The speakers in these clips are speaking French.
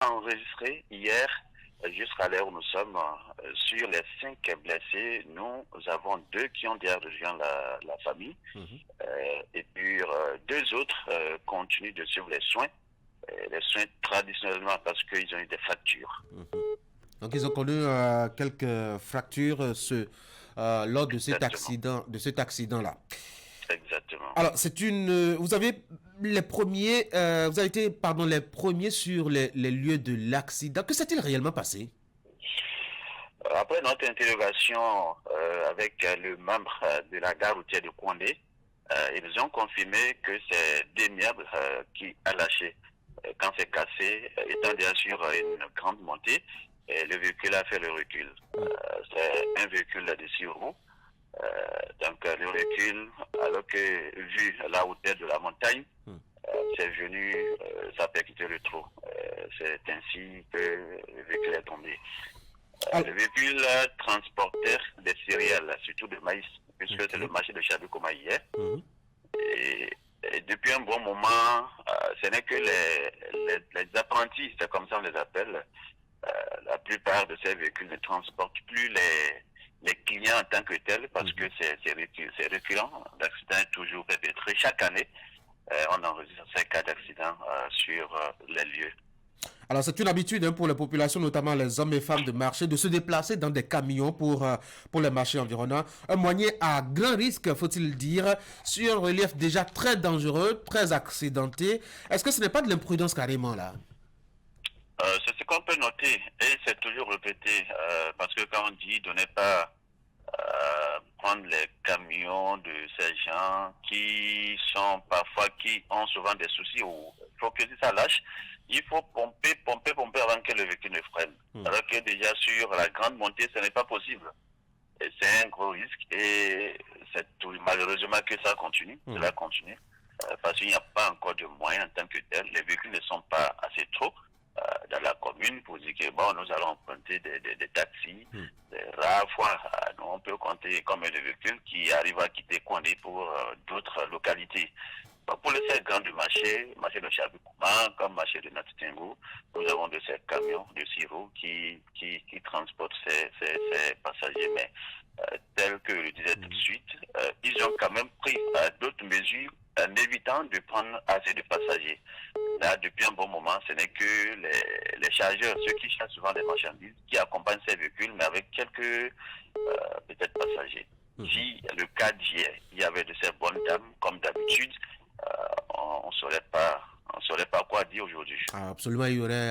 enregistré hier, jusqu'à l'heure où nous sommes, sur les 5 blessés, nous avons 2 qui ont déjà rejoint la famille, Mhm, et puis 2 autres continuent de suivre les soins traditionnellement parce qu'ils ont eu des fractures. mhm. Donc, ils ont connu quelques fractures lors Exactement, de cet accident-là. exactement. Alors, vous avez les premiers, vous avez été, pardon, les premiers sur les lieux de l'accident. Que s'est-il réellement passé? Après notre interrogation avec le membre de la gare routière de Kouandé, ils nous ont confirmé que c'est Demiable qui a lâché quand c'est cassé, étant bien sûr une grande montée, et le véhicule a fait le recul. Mm, C'est un véhicule de 6 roues. Le recul, alors que vu la hauteur de la montagne, mm. c'est venu s'apercuter le trou. C'est ainsi que le véhicule est tombé. Le Alors, véhicule transportait des céréales, surtout de maïs, puisque ok. c'est le marché de Chabikoma hier. Mhm, Et, et depuis un bon moment, ce n'est que les apprentis, c'est comme ça on les appelle. La plupart de ces véhicules ne transportent plus les clients en tant que tels parce que mhm. c'est récurrent. L'accident est toujours répété. Chaque année, on enregistre ces cas d'accident sur les lieux. Alors, c'est une habitude pour les populations, notamment les hommes et femmes de marché, de se déplacer dans des camions pour les marchés environnants. Un moyen à grand risque, faut-il dire, sur un relief déjà très dangereux, très accidenté. Est-ce que ce n'est pas de l'imprudence carrément là? C'est ce qu'on peut noter et c'est toujours répété parce que quand on dit de ne pas prendre les camions de ces gens qui ont souvent des soucis ou il faut que si ça lâche, il faut pomper avant que le véhicule ne freine. Hmm. Alors que déjà sur la grande montée, ce n'est pas possible. Et c'est un gros risque et c'est malheureusement que ça continue, Hmm. cela continue, parce qu'il n'y a pas encore de moyens en tant que tel. Les véhicules ne sont pas assez trop dans la commune pour dire que bon, nous allons emprunter des taxis. Hmm. Des rares fois, nous, on peut compter comme des véhicules qui arrivent à quitter Kondé pour d'autres localités. Pour le segment du marché de Chabikouma, comme marché de Natitengo, nous avons de ces camions de sirop qui transportent ces passagers. Mais tel que je le disais tout de Hmm. suite, ils ont quand même pris d'autres mesures en évitant de prendre assez de passagers. Là, depuis un bon moment, ce n'est que les chargeurs, ceux qui chargent souvent des marchandises, qui accompagnent ces véhicules, mais avec quelques peut-être passagers. Hmm. Si le cas d'hier, il y avait de ces bonnes dames, comme d'habitude, on ne saurait pas quoi dire aujourd'hui. Ah, absolument, il y aurait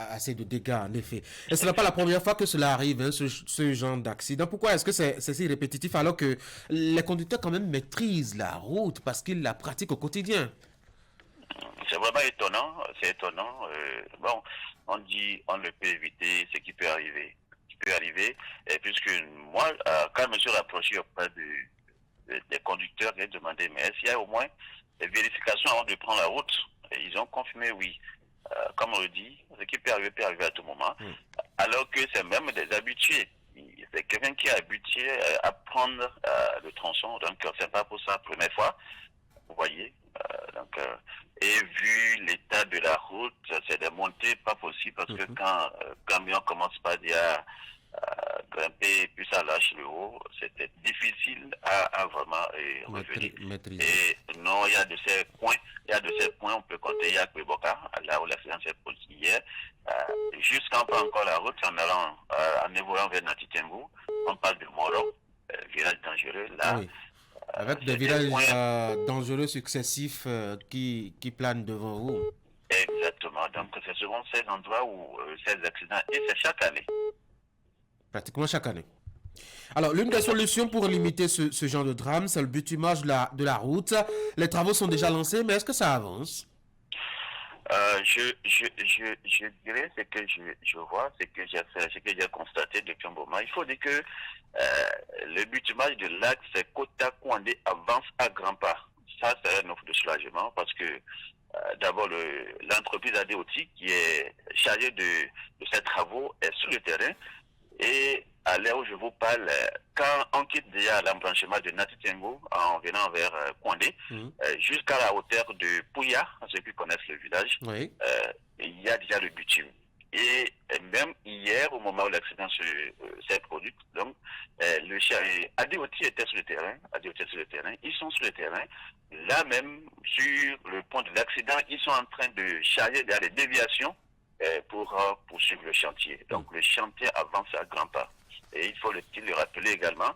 assez de dégâts, en effet. Et ce n'est pas la première fois que cela arrive, hein, ce genre d'accident. Pourquoi est-ce que c'est si répétitif alors que les conducteurs quand même maîtrisent la route parce qu'ils la pratiquent au quotidien? C'est vraiment étonnant, c'est étonnant. Bon, on dit on ne peut éviter ce qui peut arriver. Ce qui peut arriver, et puisque moi, quand je me suis rapproché auprès des conducteurs, j'ai demandé, mais est-ce qu'il y a au moins des vérifications avant de prendre la route? Et ils ont confirmé oui. Comme on le dit, ce qui peut arriver à tout moment. Hmm. Alors que c'est même des habitués. C'est quelqu'un qui est habitué à prendre le tronçon, donc c'est pas pour ça la première fois. Vous voyez, et vu l'état de la route, c'est des montées pas possible parce que Mhm. quand le camion commence pas déjà grimper puis ça lâche le haut, c'était difficile à vraiment revenir. Maîtriser. Et non, il y a de ces points, on peut compter Yakbeboka, là où l'accident s'est produit hier, jusqu'en pas encore la route, en allant, en évoluant vers Natitengu, on parle de Moro, virage dangereux, là, Oui. Avec des c'est des virages points. dangereux successifs qui planent devant vous. Exactement. Donc, c'est souvent ces endroits où ces accidents, et c'est chaque année. Pratiquement chaque année. Alors, l'une des solutions pour limiter ce genre de drame, c'est le bitumage de la route. Les travaux sont déjà lancés, mais est-ce que ça avance? Je dirais ce que je vois, ce que j'ai fait, ce que j'ai constaté depuis un moment. Il faut dire que le bitumage de l'axe, c'est Kota Kouandé avance à grands pas. Ça, c'est un offre de soulagement parce que d'abord, l'entreprise ADOTI qui est chargée de ces travaux est sur le terrain et à l'heure où je vous parle, quand on quitte déjà l'embranchement de Natitengo en venant vers Kouandé, jusqu'à la hauteur de Pouya, ceux qui connaissent le village, Oui. il y a déjà le bitume. Et même hier, au moment où l'accident s'est produit, donc, le chien Adioti était sur le terrain, ils sont sur le terrain. Là même, sur le point de l'accident, ils sont en train de charger vers les déviations pour poursuivre le chantier. Donc le chantier avance à grands pas. Et il faut le rappeler également,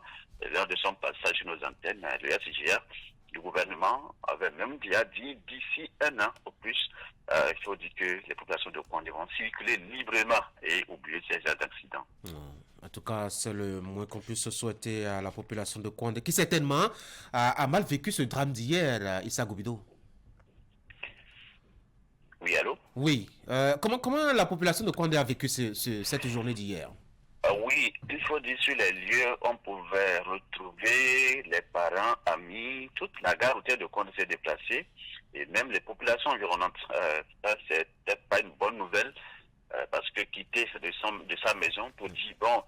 lors de son passage sur nos antennes, le SIGR, le gouvernement avait même déjà dit d'ici un an au plus, il faut dire que les populations de Kouandé vont circuler librement et oublier ces genres d'accidents. En tout cas, c'est le moins qu'on puisse souhaiter à la population de Kouandé, qui certainement a mal vécu ce drame d'hier, Issa Gobido. Oui, allô? Oui. Comment la population de Kouandé a vécu cette journée d'hier? Oui, il faut dire sur les lieux, on pouvait retrouver les parents, amis, toute la gare routière de Kouandé s'est déplacée et même les populations environnantes. Ça, c'est peut-être pas une bonne nouvelle parce que quitter de sa maison pour dire, bon,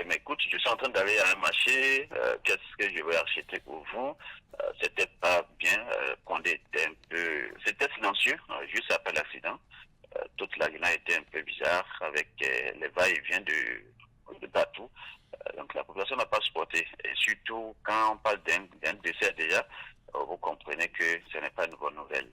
mais écoute, je suis en train d'aller à un marché, qu'est-ce que je vais acheter pour vous? C'était pas bien, Kouandé était un peu, c'était silencieux, juste après l'accident. Toute la Guinée était un peu bizarre avec les va-et-vient de partout. Donc la population n'a pas supporté. Et surtout, quand on parle d'un décès déjà, vous comprenez que ce n'est pas une bonne nouvelle.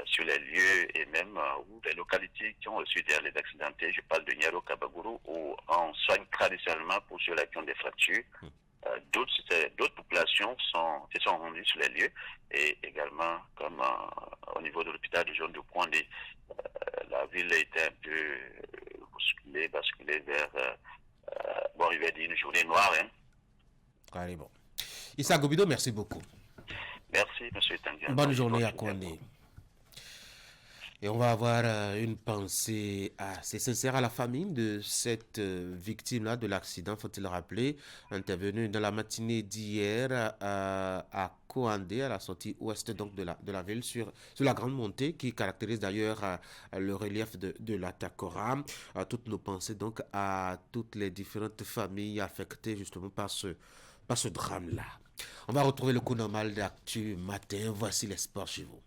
Sur les lieux et même où les localités qui ont reçu les accidentés, je parle de Niaro Kabagourou, où on soigne traditionnellement pour ceux-là qui ont des fractures. D'autres populations se sont rendues sur les lieux et également comme au niveau de l'hôpital de Jean de Kouandé, la ville était un peu basculée vers bon, il va dire une journée noire. Hein. Carrément. Issa Gobido, merci beaucoup. Merci, M. Tanguy. Bonne journée à Kouandé. Et on va avoir une pensée assez sincère à la famille de cette victime-là de l'accident, faut-il rappeler, intervenu dans la matinée d'hier à Kouandé, à la sortie ouest donc de la ville, sur la grande montée qui caractérise d'ailleurs le relief de la Takora. Toutes nos pensées donc à toutes les différentes familles affectées justement par ce drame-là. On va retrouver le coup normal d'actu matin. Voici les sports chez vous.